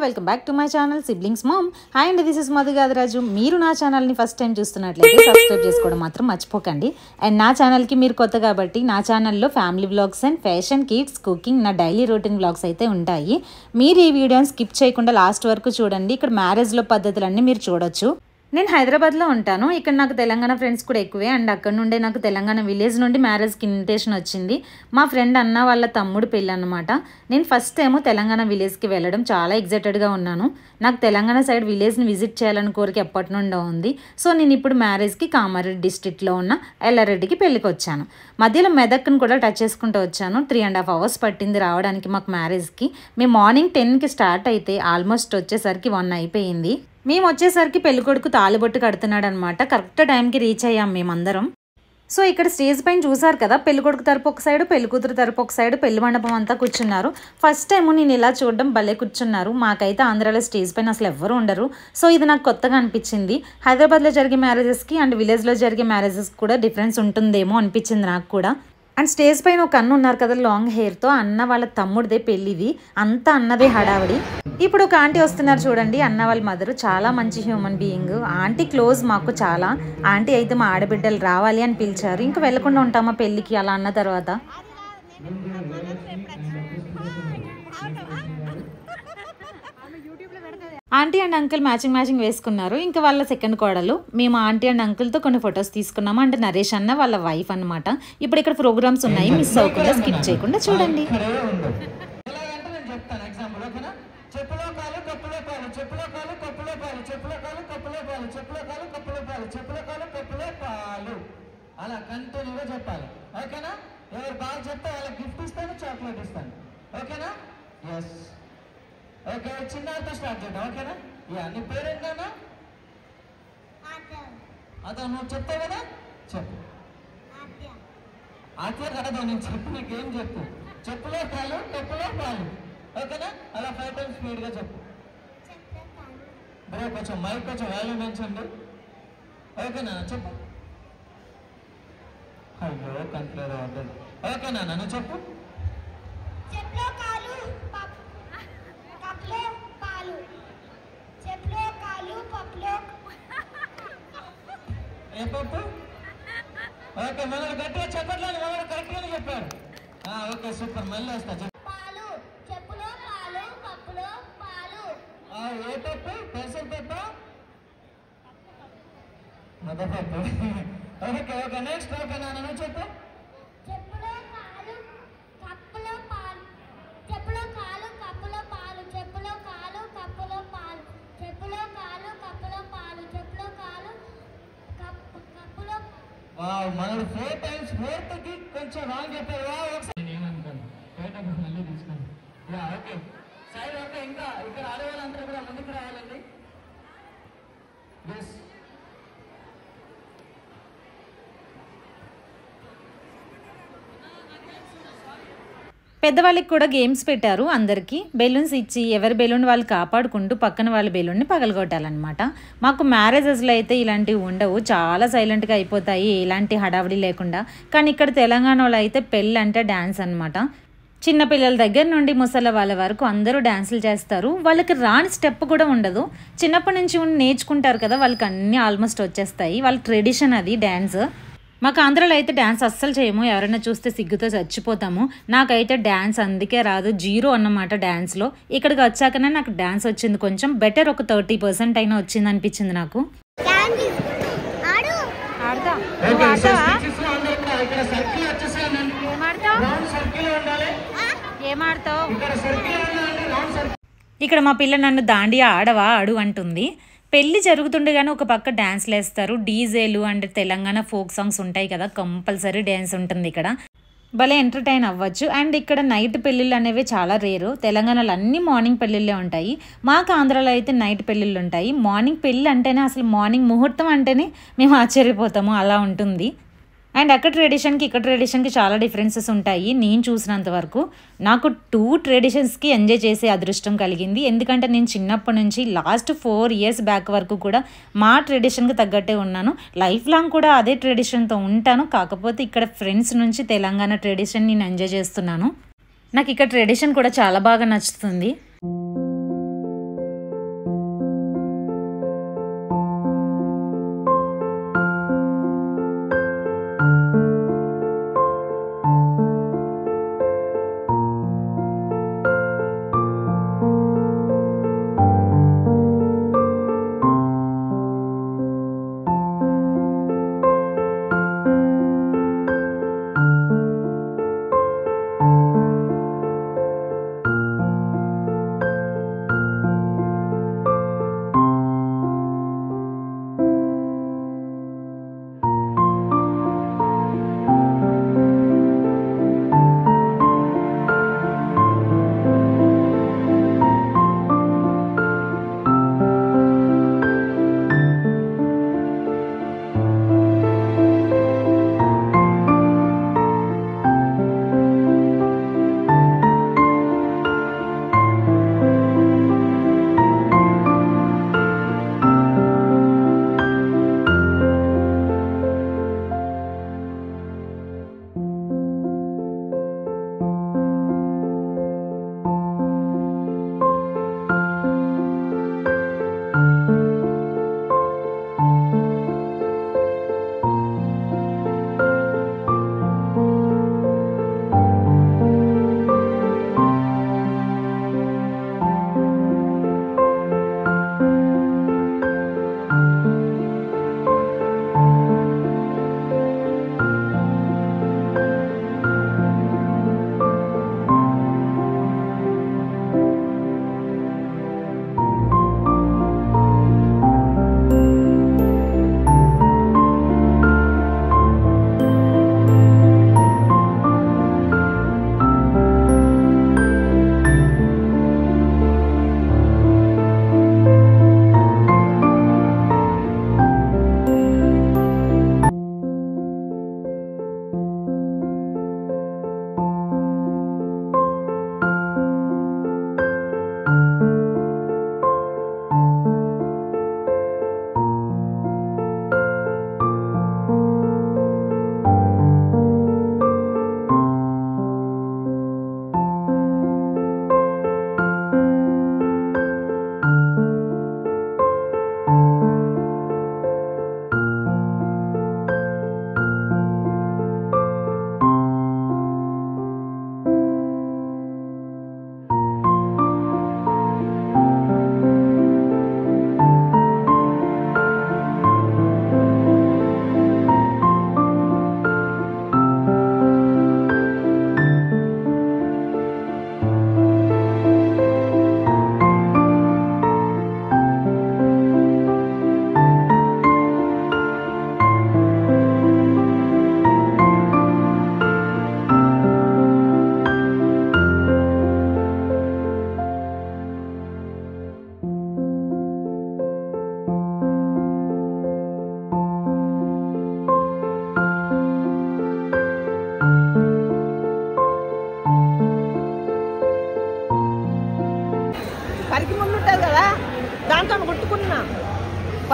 Welcome back to my channel siblings mom. Hi అండి, this is Madhu Gadaraju. మీరు నా ఛానల్ని ఫస్ట్ టైం చూస్తున్నట్లయితే సబ్స్క్రైబ్ చేసుకోవడం మాత్రం మర్చిపోకండి. అండ్ నా ఛానల్కి మీరు కొత్త కాబట్టి నా ఛానల్లో family vlogs and fashion, kids, cooking, నా డైలీ రొటీన్ వ్లాగ్స్ అయితే ఉంటాయి. మీరు ఈ వీడియోని స్కిప్ చేయకుండా లాస్ట్ వరకు చూడండి. ఇక్కడ మ్యారేజ్లో పద్ధతులన్నీ మీరు చూడొచ్చు. నేను హైదరాబాద్లో ఉంటాను. ఇక్కడ నాకు తెలంగాణ ఫ్రెండ్స్ కూడా ఎక్కువే. అండ్ అక్కడ నుండే నాకు తెలంగాణ విలేజ్ నుండి మ్యారేజ్కి ఇన్విటేషన్ వచ్చింది. మా ఫ్రెండ్ అన్న వాళ్ళ తమ్ముడు పెళ్ళి అన్నమాట. నేను ఫస్ట్ టైము తెలంగాణ విలేజ్కి వెళ్ళడం చాలా ఎగ్జైటెడ్గా ఉన్నాను. నాకు తెలంగాణ సైడ్ విలేజ్ని విజిట్ చేయాలని కోరిక ఎప్పటి నుండో ఉంది. సో నేను ఇప్పుడు మ్యారేజ్కి కామారెడ్డి డిస్ట్రిక్ట్లో ఉన్న ఎల్లారెడ్డికి పెళ్ళికి వచ్చాను. మధ్యలో మెదక్ని కూడా టచ్ చేసుకుంటూ వచ్చాను. 3.5 hours పట్టింది రావడానికి మాకు మ్యారేజ్కి. మేము మార్నింగ్ 10కి స్టార్ట్ అయితే ఆల్మోస్ట్ వచ్చేసరికి 1 అయిపోయింది. మేము వచ్చేసరికి పెళ్ళికొడుకు తాళిబొట్టు కడుతున్నాడు అనమాట. కరెక్ట్ టైంకి రీచ్ అయ్యాం మేమందరం. సో ఇక్కడ స్టేజ్ పైన చూసారు కదా, పెళ్ళికొడుకు తరపు ఒక సైడు, పెళ్ళికూతురు తరపు ఒక సైడు, పెళ్లి మండపం అంతా కూర్చున్నారు. ఫస్ట్ టైం నేను ఇలా చూడడం భలే కూర్చున్నారు. మాకైతే ఆంధ్రాలో స్టేజ్ పైన అసలు ఎవ్వరూ ఉండరు. సో ఇది నాకు కొత్తగా అనిపించింది. హైదరాబాద్లో జరిగే మ్యారేజెస్కి అండ్ విలేజ్లో జరిగే మ్యారేజెస్కి కూడా డిఫరెన్స్ ఉంటుందేమో అనిపించింది నాకు కూడా. అండ్ స్టేజ్ పైన ఒక అన్న ఉన్నారు కదా లాంగ్ హెయిర్తో, అన్న వాళ్ళ తమ్ముడిదే పెళ్ళిది. అంతా అన్నదే హడావిడి. ఇప్పుడు ఒక ఆంటీ వస్తున్నారు చూడండి, అన్న వాళ్ళ మదరు. చాలా మంచి హ్యూమన్ బీయింగ్. ఆంటీ క్లోజ్ మాకు చాలా. ఆంటీ అయితే మా ఆడబిడ్డలు రావాలి అని పిలిచారు. ఇంకా వెళ్లకుండా ఉంటామా పెళ్ళికి అలా అన్న తర్వాత. ఆంటీ అండ్ అంకుల్ మ్యాచింగ్ వేసుకున్నారు. ఇంకా వాళ్ళ సెకండ్ కోడలు. మేము ఆంటీ అండ్ అంకుల్తో కొన్ని ఫొటోస్ తీసుకున్నాము. అంటే నరేష్ అన్న వాళ్ళ వైఫ్ అనమాట. ఇప్పుడు ఇక్కడ ప్రోగ్రామ్స్ ఉన్నాయి, మిస్ అవ్వకుండా స్కిప్ చేయకుండా చూడండి. అలా కంటిన్యూగా చెప్పాలి, ఓకేనా? ఎవరు బాగా చెప్తే వాళ్ళకి గిఫ్ట్ ఇస్తాను, చాక్లెట్ ఇస్తాను, ఓకేనా? Yes, okay. చిన్నతో స్టార్ట్ చేద్దాం, ఓకేనా? యా, నీ పేరేంటన్నా? అతను నువ్వు చెప్తావు కదా, చెప్పు. ఆత్య కడదా, నేను చెప్పు, నీకేం చెప్పు. చెప్పులో పాలు, కప్పులో పాలు, ఓకేనా? అలా 5 times స్పీడ్గా చెప్పు. బ్రో కొంచెం మైక్ కొంచెం వాల్యూ పెంచండి, ఓకేనా? చెప్పు. అయ్యో కంట్లేదు అవ్వలేదు, ఓకేనా? నన్ను చెప్పు. ఏ పప్పు? ఓకే, మనల్ని గట్టిగా చెప్పట్లేదు, మనల్ని కరెక్ట్గానే చెప్పారు. ఓకే సూపర్, మళ్ళీ వస్తా. ఏ పప్పు? పెసర పప్పు, మదపప్పు. Okay okay, next. ఓకేనా? నన్ను చెప్పు. మనల్ని 4 times 4th కొంచెం రాంగ్ చెప్పారు. ఒకసారి ఏమనుకోండి, మళ్ళీ తీసుకోండి. Okay side. ఓకే, ఇంకా ఇక్కడ ఆడవాళ్ళందరూ కూడా ముందుకు రావాలండి. ఎస్, పెద్దవాళ్ళకి కూడా గేమ్స్ పెట్టారు. అందరికీ బెలూన్స్ ఇచ్చి ఎవరి బెలూన్ వాళ్ళు కాపాడుకుంటూ పక్కన వాళ్ళ బెలూన్ని పగలగొట్టాలన్నమాట. మాకు మ్యారేజెస్లో అయితే ఇలాంటివి ఉండవు, చాలా సైలెంట్గా అయిపోతాయి, ఎలాంటి హడావిడి లేకుండా. కానీ ఇక్కడ తెలంగాణలో అయితే పెళ్ళి అంటే డ్యాన్స్ అనమాట. చిన్నపిల్లల దగ్గర నుండి ముసలి వాళ్ళ వరకు అందరూ డ్యాన్సులు చేస్తారు. వాళ్ళకి రాని స్టెప్ కూడా ఉండదు. చిన్నప్పటి నుంచి నేర్చుకుంటారు కదా, వాళ్ళకి అన్నీ ఆల్మోస్ట్ వచ్చేస్తాయి. వాళ్ళ ట్రెడిషన్ అది డ్యాన్స్. మాకు ఆంధ్రాలో అయితే డ్యాన్స్ అస్సలు చేయము, ఎవరైనా చూస్తే సిగ్గుతో చచ్చిపోతాము. నాకైతే డ్యాన్స్ అందుకే రాదు, 0 అన్నమాట డ్యాన్స్లో. ఇక్కడికి వచ్చాకనే నాకు డ్యాన్స్ వచ్చింది, కొంచెం బెటర్, ఒక 30% అయినా వచ్చింది అనిపించింది నాకు. ఇక్కడ మా పిల్ల నన్ను దాండియా ఆడవా ఆడు అంటుంది. పెళ్ళి జరుగుతుండగానే ఒక పక్క డ్యాన్స్లు వేస్తారు, డీజేలు అండ్ తెలంగాణ ఫోక్ సాంగ్స్ ఉంటాయి కదా, కంపల్సరీ డ్యాన్స్ ఉంటుంది ఇక్కడ. భలే ఎంటర్టైన్ అవ్వచ్చు. అండ్ ఇక్కడ నైట్ పెళ్ళిళ్ళు అనేవి చాలా రేరు. తెలంగాణలో అన్ని మార్నింగ్ పెళ్ళిళ్ళే ఉంటాయి. మాకు ఆంధ్రాలో అయితే నైట్ పెళ్ళిళ్ళు ఉంటాయి. మార్నింగ్ పెళ్ళి అంటేనే, అసలు మార్నింగ్ ముహూర్తం అంటేనే మేము ఆశ్చర్యపోతాము, అలా ఉంటుంది. అండ్ అక్కడ ట్రెడిషన్కి ఇక్కడ ట్రెడిషన్కి చాలా డిఫరెన్సెస్ ఉంటాయి. నేను చూసినంత వరకు నాకు 2 ట్రెడిషన్స్కి ఎంజాయ్ చేసే అదృష్టం కలిగింది. ఎందుకంటే నేను చిన్నప్పటి నుంచి లాస్ట్ 4 years బ్యాక్ వరకు కూడా మా ట్రెడిషన్కి తగ్గట్టే ఉన్నాను. లైఫ్ లాంగ్ కూడా అదే ట్రెడిషన్తో ఉంటాను. కాకపోతే ఇక్కడ ఫ్రెండ్స్ నుంచి తెలంగాణ ట్రెడిషన్ నేను ఎంజాయ్ చేస్తున్నాను. నాకు ఇక్కడ ట్రెడిషన్ కూడా చాలా బాగా నచ్చుతుంది.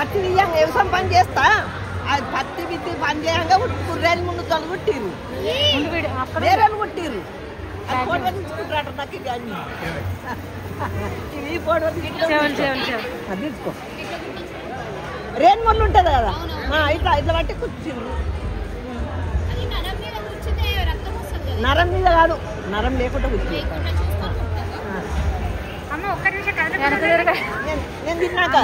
పత్తి తీయంగా వ్యవసాయం పని చేస్తా అది పత్తి బిత్తి పని చేయంగా కుర్రేళ్ళు ముందు తొలగొట్టిరు వేరే కొట్టిరు అది ఫోటో తీసుకుంటారట నాకు ఇది అన్ని ఇది ఫోటో తీసుకో రేన్ మొల్లు ఉంటుంది కదా ఇట్లా ఇట్లా బట్టి కూర్చుండ్రు నరం మీద కాదు నరం లేకుండా కూర్చుంది నేను తిన్నాక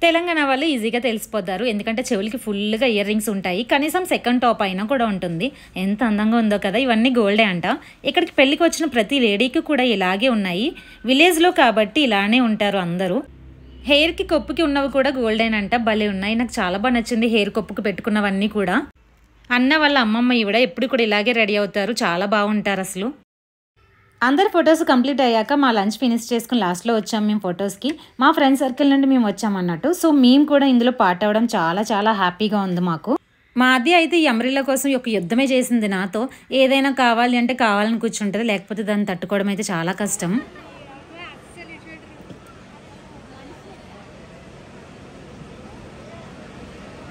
తెలంగాణ వాళ్ళు ఈజీగా తెలిసిపోతారు, ఎందుకంటే చెవులకి ఫుల్గా ఇయర్ రింగ్స్ ఉంటాయి, కనీసం సెకండ్ టాప్ అయినా కూడా ఉంటుంది. ఎంత అందంగా ఉందో కదా. ఇవన్నీ గోల్డే అంట. ఇక్కడికి పెళ్ళికి వచ్చిన ప్రతి లేడీకి కూడా ఇలాగే ఉన్నాయి. విలేజ్లో కాబట్టి ఇలానే ఉంటారు అందరూ. హెయిర్కి కొప్పుకి ఉన్నవి కూడా గోల్డెన్ అంట. భలే ఉన్నాయి. నాకు చాలా బాగా నచ్చింది హెయిర్ కొప్పుకి పెట్టుకున్నవన్నీ కూడా. అన్న వాళ్ళ అమ్మమ్మ ఈవిడ ఎప్పుడు కూడా ఇలాగే రెడీ అవుతారు, చాలా బాగుంటారు అసలు. అందరు ఫొటోస్ కంప్లీట్ అయ్యాక మా లంచ్ ఫినిష్ చేసుకుని లాస్ట్లో వచ్చాం మేము ఫొటోస్కి. మా ఫ్రెండ్ సర్కిల్ నుండి మేము వచ్చామన్నట్టు. సో మేము కూడా ఇందులో పార్ట్ అవ్వడం చాలా చాలా హ్యాపీగా ఉంది మాకు. మా అద్ది అయితే ఈ అంబ్రెల్లా కోసం ఒక యుద్ధమే చేసింది నాతో. ఏదైనా కావాలి అంటే కావాలని కూర్చుంటుంది, లేకపోతే దాన్ని తట్టుకోవడం అయితే చాలా కష్టం.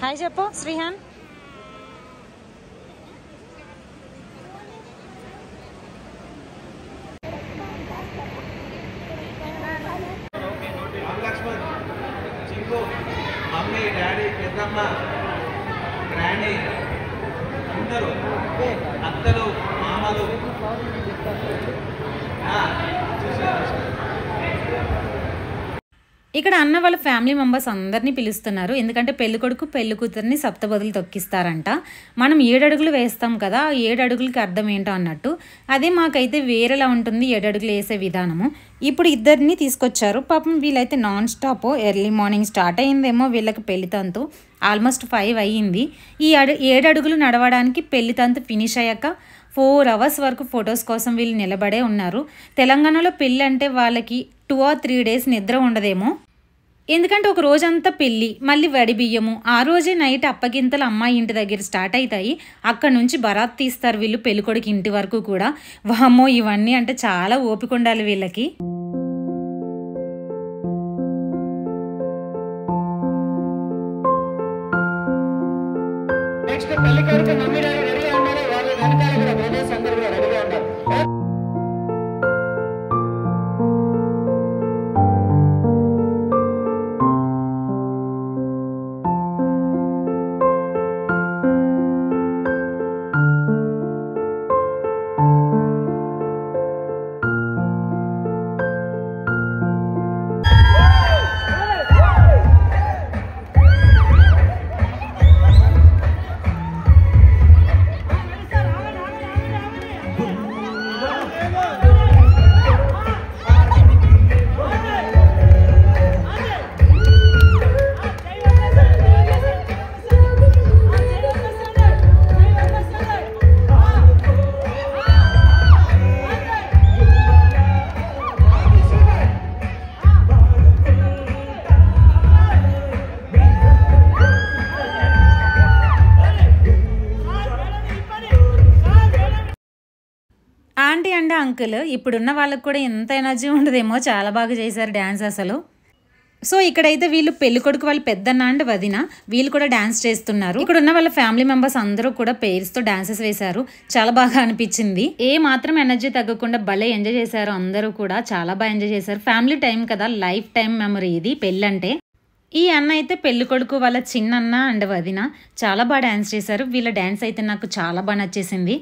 హాయ్ చెప్పు శ్రీహాన్. మమ్మీ డాడీ పెద్దమ్మ గ్రాండీ అందరూ అత్తలు మామలు ఇక్కడ అన్న వాళ్ళ ఫ్యామిలీ మెంబర్స్ అందరినీ పిలుస్తున్నారు, ఎందుకంటే పెళ్లి కొడుకు పెళ్లి కూతురిని సప్తపదులు తొక్కిస్తారంట. మనం 7 అడుగులు వేస్తాం కదా, 7 అడుగులకి అర్థం ఏంటో అన్నట్టు. అదే మాకైతే వేరేలా ఉంటుంది 7 అడుగులు వేసే విధానము. ఇప్పుడు ఇద్దరిని తీసుకొచ్చారు. పాపం వీళ్ళైతే non stop early morning start అయిందేమో వీళ్ళకి పెళ్లి తంతు. ఆల్మోస్ట్ 5 అయ్యింది. ఈ 7 అడుగులు నడవడానికి పెళ్లి తంతు ఫినిష్ అయ్యాక 4 అవర్స్ వరకు ఫొటోస్ కోసం వీళ్ళు నిలబడే ఉన్నారు. తెలంగాణలో పెళ్ళి అంటే వాళ్ళకి 2 or 3 డేస్ నిద్ర ఉండదేమో, ఎందుకంటే ఒక రోజంతా పెళ్ళి, మళ్ళీ వడి బియ్యము. ఆ రోజే నైట్ అప్పగింతలు అమ్మాయి ఇంటి దగ్గర స్టార్ట్ అవుతాయి. అక్కడ నుంచి బరాత్ తీస్తారు వీళ్ళు పెళ్ళికొడుకు ఇంటి వరకు కూడా. వామ్మో, ఇవన్నీ అంటే చాలా ఓపిక ఉండాలి వీళ్ళకి. నెక్స్ట్ పెళ్లి కొడుకు మమ్మీ డాడీ రెడీగా ఉన్నారు, వాళ్ళ వెనకాల కూడా బ్రదర్స్ అందరూ కూడా రెడీగా ఉన్నారు. ఆంటీ అండ్ అంకుల్ ఇప్పుడున్న వాళ్ళకి కూడా ఎంత ఎనర్జీ ఉండదేమో, చాలా బాగా చేశారు డ్యాన్స్ అసలు. సో ఇక్కడైతే వీళ్ళు పెళ్లి కొడుకు వాళ్ళ పెద్దన్న అండ్ వదిన వీళ్ళు కూడా డ్యాన్స్ చేస్తున్నారు. ఇక్కడ ఉన్న వాళ్ళ ఫ్యామిలీ మెంబర్స్ అందరూ కూడా పేర్స్తో డాన్సెస్ వేశారు. చాలా బాగా అనిపించింది. ఏ మాత్రం ఎనర్జీ తగ్గకుండా భలే ఎంజాయ్ చేశారు అందరూ కూడా, చాలా బాగా ఎంజాయ్ చేశారు. ఫ్యామిలీ టైం కదా, లైఫ్ టైం మెమరీ ఇది పెళ్ళంటే. ఈ అన్న అయితే పెళ్లి కొడుకు వాళ్ళ చిన్నన్న అండ్ వదిన చాలా బాగా డ్యాన్స్ చేశారు. వీళ్ళ డ్యాన్స్ అయితే నాకు చాలా బాగా నచ్చేసింది.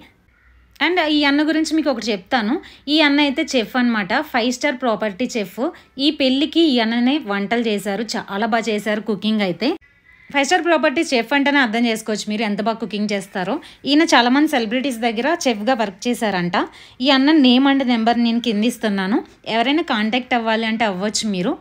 అండ్ ఈ అన్న గురించి మీకు ఒకటి చెప్తాను. ఈ అన్న అయితే చెఫ్ అనమాట, 5 స్టార్ ప్రాపర్టీ చెఫ్. ఈ పెళ్ళికి ఈ అన్ననే వంటలు చేశారు, చాలా బాగా చేశారు కుకింగ్ అయితే. 5 స్టార్ ప్రాపర్టీ చెఫ్ అంటేనే అర్థం చేసుకోవచ్చు మీరు ఎంత బాగా కుకింగ్ చేస్తారో. ఈయన చాలామంది సెలబ్రిటీస్ దగ్గర చెఫ్గా వర్క్ చేశారంట. ఈ అన్న నేమ్ అండ్ నెంబర్ నేను కింద ఇస్తున్నాను, ఎవరైనా కాంటాక్ట్ అవ్వాలి అంటే అవ్వచ్చు మీరు.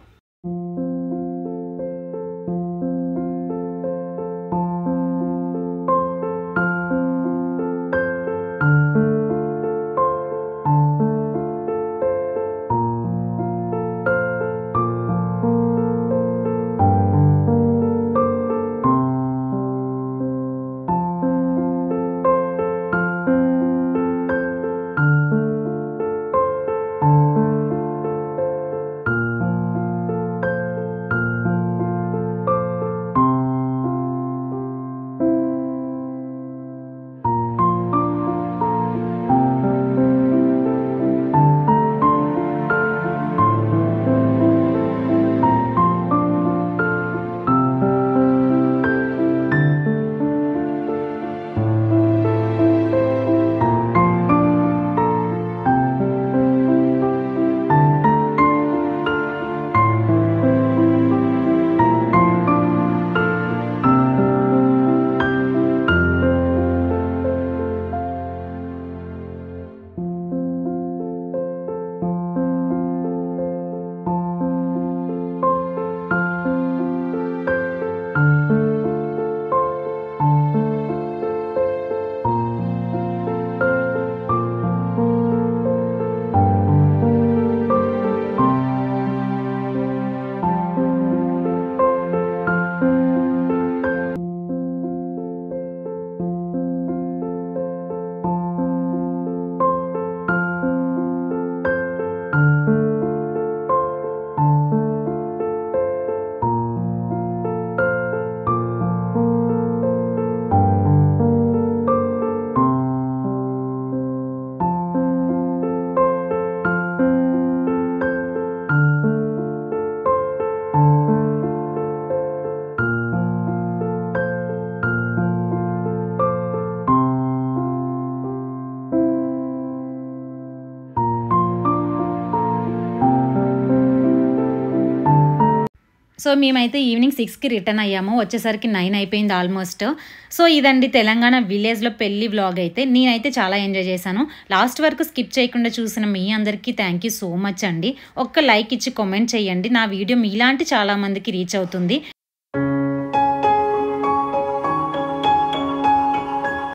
సో మేమైతే ఈవినింగ్ 6కి రిటర్న్ అయ్యాము. వచ్చేసరికి 9 అయిపోయింది ఆల్మోస్ట్. సో ఇదండి తెలంగాణ విలేజ్లో పెళ్లి వ్లాగ్ అయితే. నేనైతే చాలా ఎంజాయ్ చేశాను. లాస్ట్ వరకు స్కిప్ చేయకుండా చూసిన మీ అందరికీ థ్యాంక్ యూ సో మచ్ అండి. ఒక్క లైక్ ఇచ్చి కామెంట్ చేయండి. నా వీడియో మీలాంటి చాలామందికి రీచ్ అవుతుంది.